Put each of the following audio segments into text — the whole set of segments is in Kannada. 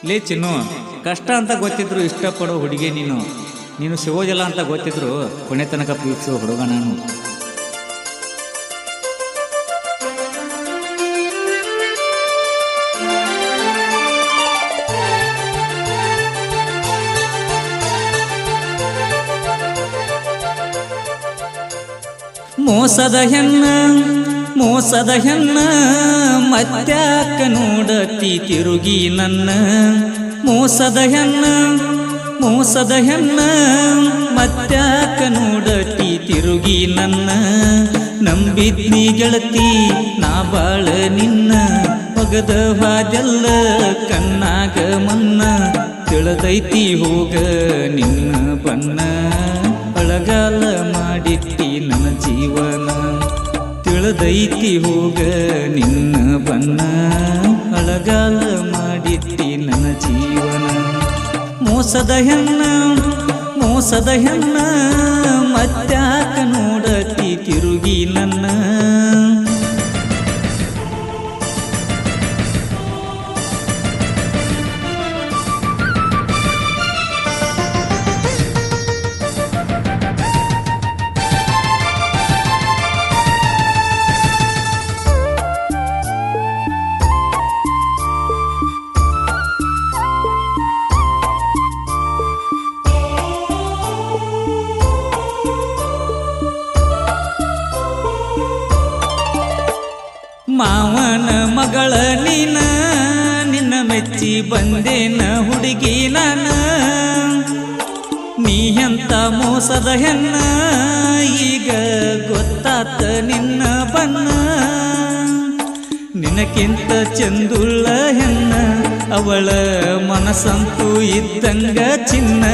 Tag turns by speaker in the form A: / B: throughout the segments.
A: ಲೇ ಚಿನ್ನು, ಕಷ್ಟ ಅಂತ ಗೊತ್ತಿದ್ರು ಇಷ್ಟಪಡೋ ಹುಡುಗಿ ನೀನು ಸಿಗೋದಿಲ್ಲ ಅಂತ ಗೊತ್ತಿದ್ರು ಕೊನೆ ತನಕ ಪ್ರೀತಿಸೋ ಹುಡುಗ ನಾನು. ಮೋಸದ ಹೆಣ್ಣ ಮತ್ಯಾಕ ನೋಡತಿ ತಿರುಗಿ ನನ್ನ. ಮೋಸದ ಹೆಣ್ಣ ಮತ್ಯಾಕ ನೋಡತಿ ತಿರುಗಿ ನನ್ನ. ನಂಬಿದ್ನಿ ಗೆಳತಿ ನಾ ಬಾಳ ನಿನ್ನ, ಒಗದ ಹಾದೆಲ್ಲ ಕಣ್ಣಾಗ ಮನ್ನ. ತಿಳಿದೈತಿ ಹೋಗ ನಿನ್ನ ಬಣ್ಣ, ಅಳಗಾಲ ಮಾಡಿಟ್ಟಿ ನನ್ನ ಜೀವನ. ತಿಳಿದೈತಿ ಹೋಗ ನಿನ್ನ ಬಣ್ಣ, ಅಳಗಾಲ ಮಾಡಿಟ್ಟಿ ನನ್ನ ಜೀವನ. ಮೋಸದ ಹೆಣ್ಣ ಮತ್ಯಾಕ ನೋಡತಿ ತಿರುಗಿ ನನ್ನ. ಮಾವನ ಮಗಳ ನಿನ್ನ ಮೆಚ್ಚಿ ಬಂದೇನ ಹುಡುಗಿ ನಾನ. ನೀ ಎಂತ ಮೋಸದ ಹೆಣ್ಣ ಈಗ ಗೊತ್ತಾತ ನಿನ್ನ ಬಣ್ಣ. ನಿನಕ್ಕಿಂತ ಚಂದುಳ್ಳ ಹೆಣ್ಣ ಅವಳ ಮನಸ್ಸಂತೂ ಇದ್ದಂಗ ಚಿನ್ನ.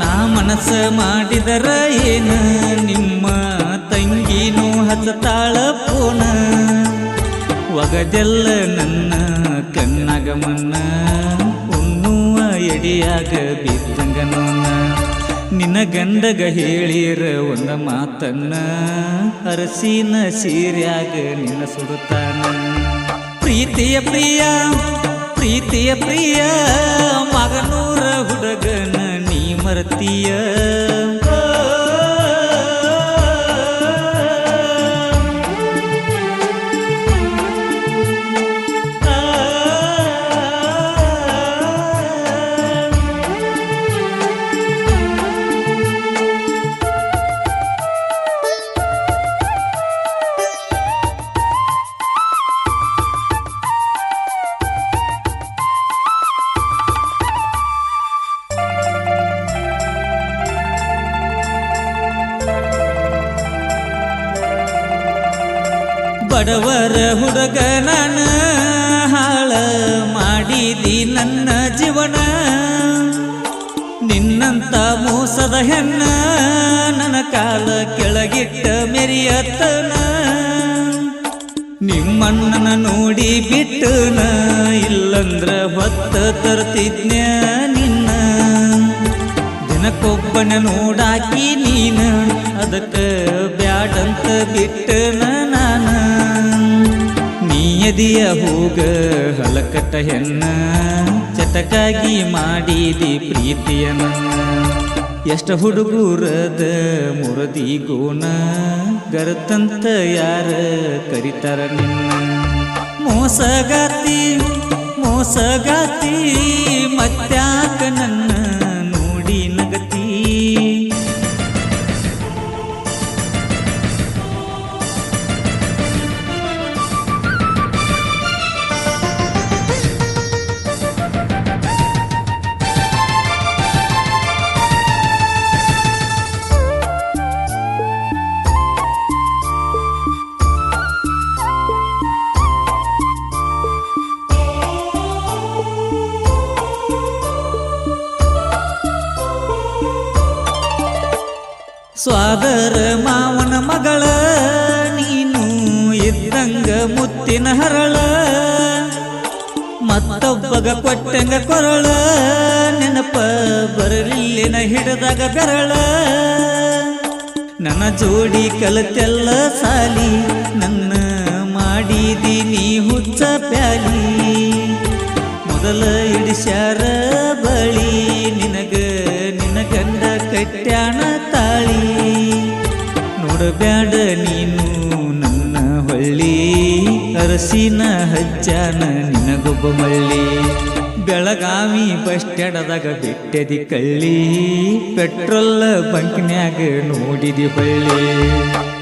A: ನಾ ಮನಸ್ಸ ಮಾಡಿದರ ಏನ ನಿಮ್ಮ ತಂಗಿನೂ ಹಚ್ಚತಾಳ ಪೋನ. ಒಗದೆಲ್ಲ ನನ್ನ ಕಣ್ಣಾಗ ಮನ್ನ, ಉಣ್ಣುವ ಎಡಿಯಾಗ ಬಿದ್ದಂಗ ನೋನ. ನಿನ್ನ ಗಂಡಗ ಹೇಳಿರ ಒಂದ ಮಾತನ್ನ, ಅರಸಿನ ಸೀರ್ಯಾಗ ನಿನ್ನ ಸುಡುತ್ತಾನ. ಪ್ರೀತಿಯ ಪ್ರಿಯ ಮಗನೂರ ಹುಡುಗನ ನೀ ಮರತೀಯ. ಬಡವರ ಹುಡುಗ ನಾನು ಹಾಳ ಮಾಡಿದಿ ನನ್ನ ಜೀವನ. ನಿನ್ನಂತ ಮೋಸದ ಹೆಣ್ಣ ನನ್ನ ಕಾಲ ಕೆಳಗಿಟ್ಟ ಮೆರಿಯತ್ತನ. ನಿಮ್ಮಣ್ಣನ ನೋಡಿ ಬಿಟ್ಟನ, ಇಲ್ಲಂದ್ರ ಹೊತ್ತ ತರ್ತಿದ್ನ ನಿನ್ನ. ದಿನಕ್ಕೊಬ್ಬನ ನೋಡಾಕಿ ನೀನ, ಅದಕ್ಕ ಬ್ಯಾಡಂತ ಬಿಟ್ಟನ ನಾನ. ನೀಯದಿಯ ಹೋಗ ಹಲಕಟ್ಟ ಹೆಣ್ಣ, ಚಟಕಾಗಿ ಮಾಡಿದಿ ಪ್ರೀತಿಯ ನನ್ನ. ಎಷ್ಟ ಹುಡುಗರದ ಮುರದಿ ಗೋಣ, ಗರತಂತ ಯಾರ ಕರಿತಾರ ನಿನ್ನ. ಮೋಸಗಾತಿ ಮತ್ಯಾಕ ನನ್ನ ನೋಡಿ ನಗತಿ. ಸ್ವಾದರ ಮಾವನ ಮಗಳ ನೀನು ಇದ್ದಂಗ ಮುತ್ತಿನ ಹರಳ. ಮತ್ತೊಬ್ಬಗ ಕೊಟ್ಟಂಗ ಕೊರಳ, ನೆನಪ ಬರಲಿನ ಹಿಡಿದಾಗ ಬೆರಳ. ನನ್ನ ಜೋಡಿ ಕಲತೆಲ್ಲ ಸಾಲಿ, ನನ್ನ ಮಾಡಿದಿ ನೀ ಹುಚ್ಚ ಪ್ಯಾಲಿ. ಮೊದಲ ಇಡಿಸ್ಯಾರ ಬಳಿ ನಿನಗ ನಿನ್ನ ಗಂಡ ಕಟ್ಯಾನ ತಾಳಿ ನೋಡಬ್ಯಾಡ ನೀನು ನನ್ನ ಹೊಳ್ಳಿ ಅರಸಿನ ಹಜ್ಜಾನ ನಿನಗೊಬ್ಬ ಮಳ್ಳಿ ಬೆಳಗಾವಿ ಬಸ್ ಸ್ಟ್ಯಾಂಡದಾಗ ಬಿಟ್ಟದಿ ಕಳ್ಳಿ ಪೆಟ್ರೋಲ್ ಬಂಕ್ನ್ಯಾಗ ನೋಡಿದಿ ಬಳ್ಳಿ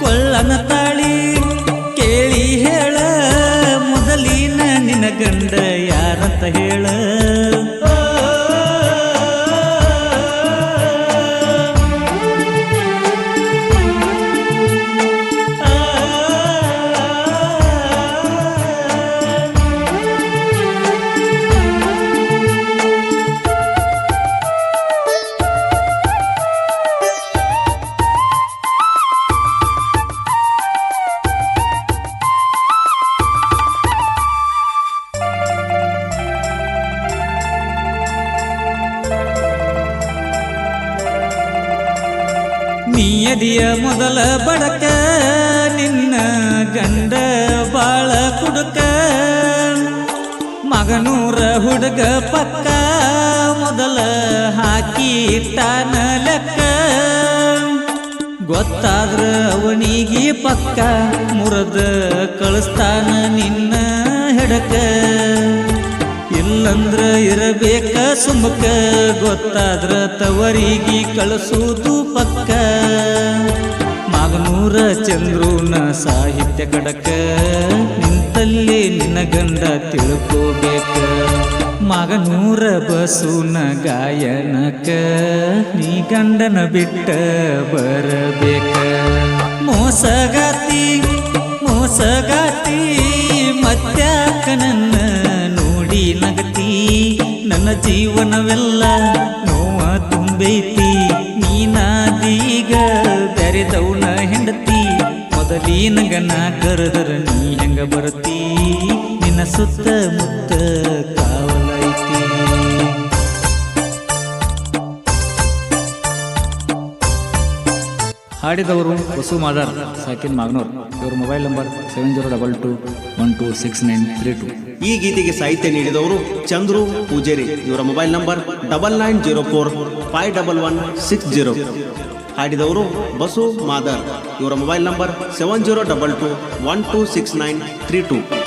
A: ಕೊಳ್ಳನ ತಾಳಿ ಕೇಳಿ ಹೇಳ ಮೊದಲಿನ ನಿನ್ನ ಗಂಡ ಯಾರಂತ ಹೇಳ ನೀಯದಿಯ ಮೊದಲ ಬಡಕ ನಿನ್ನ ಗಂಡ ಬಾಳ ಕುಡುಕ ಮಗನೂರ ಹುಡುಗ ಪಕ್ಕ ಮೊದಲ ಹಾಕಿ ಇಟ್ಟಾನ ಲೆಕ್ಕ ಗೊತ್ತಾದ್ರ ಅವನಿಗೆ ಪಕ್ಕ ಮುರದ ಕಳಿಸ್ತಾನ ನಿನ್ನ ಹೆಡಕ ಇಲ್ಲಂದ್ರ ಇರಬೇಕ ಸುಮಕ ಗೊತ್ತಾದ್ರ ತವರಿಗೆ ಕಳಿಸುವುದು ಪಕ್ಕ ಮಾಗನೂರ ಚಂದ್ರೂನ ಸಾಹಿತ್ಯ ಕಡಕ ನಿಂತಲ್ಲಿ ನಿನ್ನ ಗಂಡ ತಿಳ್ಕೋಬೇಕ ಮಾಗನೂರ ಬಸೂನ ಗಾಯನಕ ನೀ ಗಂಡನ ಬಿಟ್ಟ ಬರಬೇಕ ಮೋಸಗಾತಿ ಮೋಸಗಾತಿ ಮತ್ಯಾಕ ನನ್ನ ನೋಡಿ ನಗತಿ ನನ್ನ ಜೀವನವೆಲ್ಲ ನೋವ ತುಂಬೈತಿ ನೀನಾದೀಗ ಬೆರೆದವನ ಹೆಂಡತಿ ಮೊದಲಿನ ಗನ ಕರೆದರ ನೀ ಹೆಂಗ ಬರತಿ ನಿನ್ನ ಸುತ್ತ ಮುತ್ತ ಕಾವಲೈತಿ ಹಾಡಿದವರು ವಸು ಮಾದಾರ್ ಸಾಕಿನ್ ಮಾಗನೂರ್ ಇವರ ಮೊಬೈಲ್ ನಂಬರ್ 7022126932
B: ಈ ಗೀತೆಗೆ ಸಾಹಿತ್ಯ ನೀಡಿದವರು ಚಂದ್ರು ಪೂಜೇರಿ ಇವರ ಮೊಬೈಲ್ ನಂಬರ್ 99045116 ಹಾಡಿದವರು ಬಸು ಮಾದರ್ ಇವರ ಮೊಬೈಲ್ ನಂಬರ್ 7022126932